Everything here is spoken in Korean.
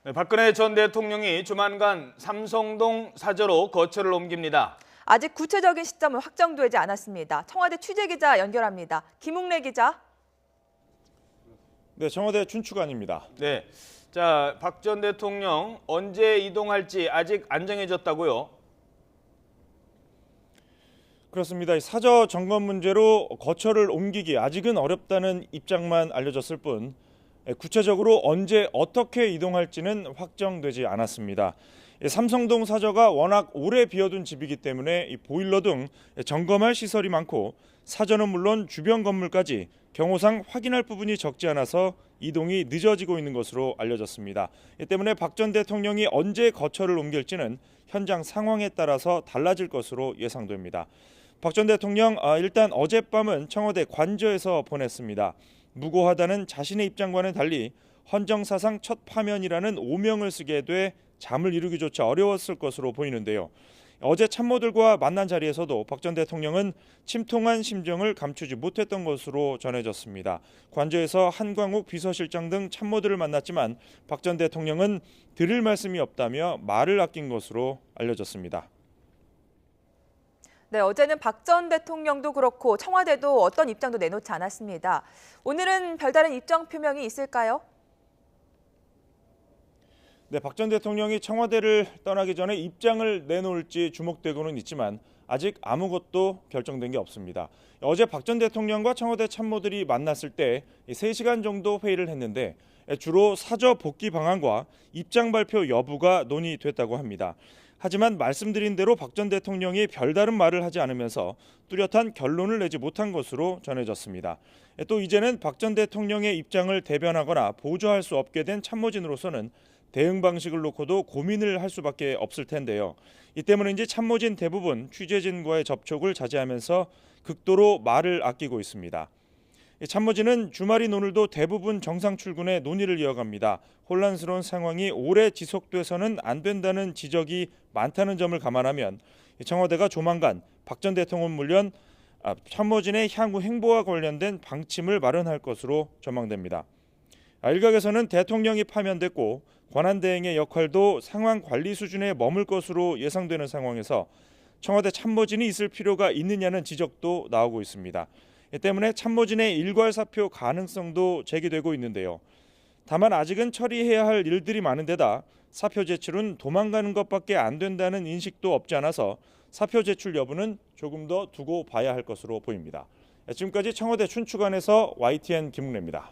네, 박근혜 전 대통령이 조만간 삼성동 사저로 거처를 옮깁니다. 아직 구체적인 시점은 확정되지 않았습니다. 청와대 취재기자 연결합니다. 김웅래 기자. 네, 청와대 춘추관입니다. 네, 자, 박 전 대통령 언제 이동할지 아직 안 정해졌다고요? 그렇습니다. 사저 점검 문제로 거처를 옮기기 아직은 어렵다는 입장만 알려졌을 뿐 구체적으로 언제 어떻게 이동할지는 확정되지 않았습니다. 삼성동 사저가 워낙 오래 비어둔 집이기 때문에 이 보일러 등 점검할 시설이 많고 사저는 물론 주변 건물까지 경호상 확인할 부분이 적지 않아서 이동이 늦어지고 있는 것으로 알려졌습니다. 이 때문에 박 전 대통령이 언제 거처를 옮길지는 현장 상황에 따라서 달라질 것으로 예상됩니다. 박 전 대통령 일단 어젯밤은 청와대 관저에서 보냈습니다. 무고하다는 자신의 입장과는 달리 헌정사상 첫 파면이라는 오명을 쓰게 돼 잠을 이루기조차 어려웠을 것으로 보이는데요. 어제 참모들과 만난 자리에서도 박 전 대통령은 침통한 심정을 감추지 못했던 것으로 전해졌습니다. 관저에서 한광욱 비서실장 등 참모들을 만났지만 박 전 대통령은 드릴 말씀이 없다며 말을 아낀 것으로 알려졌습니다. 네, 어제는 박 전 대통령도 그렇고 청와대도 어떤 입장도 내놓지 않았습니다. 오늘은 별다른 입장 표명이 있을까요? 네, 박 전 대통령이 청와대를 떠나기 전에 입장을 내놓을지 주목되고는 있지만 아직 아무것도 결정된 게 없습니다. 어제 박 전 대통령과 청와대 참모들이 만났을 때 3시간 정도 회의를 했는데 주로 사저 복귀 방안과 입장 발표 여부가 논의됐다고 합니다. 하지만 말씀드린 대로 박 전 대통령이 별다른 말을 하지 않으면서 뚜렷한 결론을 내지 못한 것으로 전해졌습니다. 또 이제는 박 전 대통령의 입장을 대변하거나 보조할 수 없게 된 참모진으로서는 대응 방식을 놓고도 고민을 할 수밖에 없을 텐데요. 이 때문인지 참모진 대부분 취재진과의 접촉을 자제하면서 극도로 말을 아끼고 있습니다. 참모진은 주말인 오늘도 대부분 정상 출근에 논의를 이어갑니다. 혼란스러운 상황이 오래 지속돼서는 안 된다는 지적이 많다는 점을 감안하면 청와대가 조만간 박 전 대통령 물론 참모진의 향후 행보와 관련된 방침을 마련할 것으로 전망됩니다. 일각에서는 대통령이 파면됐고 권한대행의 역할도 상황 관리 수준에 머물 것으로 예상되는 상황에서 청와대 참모진이 있을 필요가 있느냐는 지적도 나오고 있습니다. 이 때문에 참모진의 일괄 사표 가능성도 제기되고 있는데요. 다만 아직은 처리해야 할 일들이 많은 데다 사표 제출은 도망가는 것밖에 안 된다는 인식도 없지 않아서 사표 제출 여부는 조금 더 두고 봐야 할 것으로 보입니다. 지금까지 청와대 춘추관에서 YTN 김웅래입니다.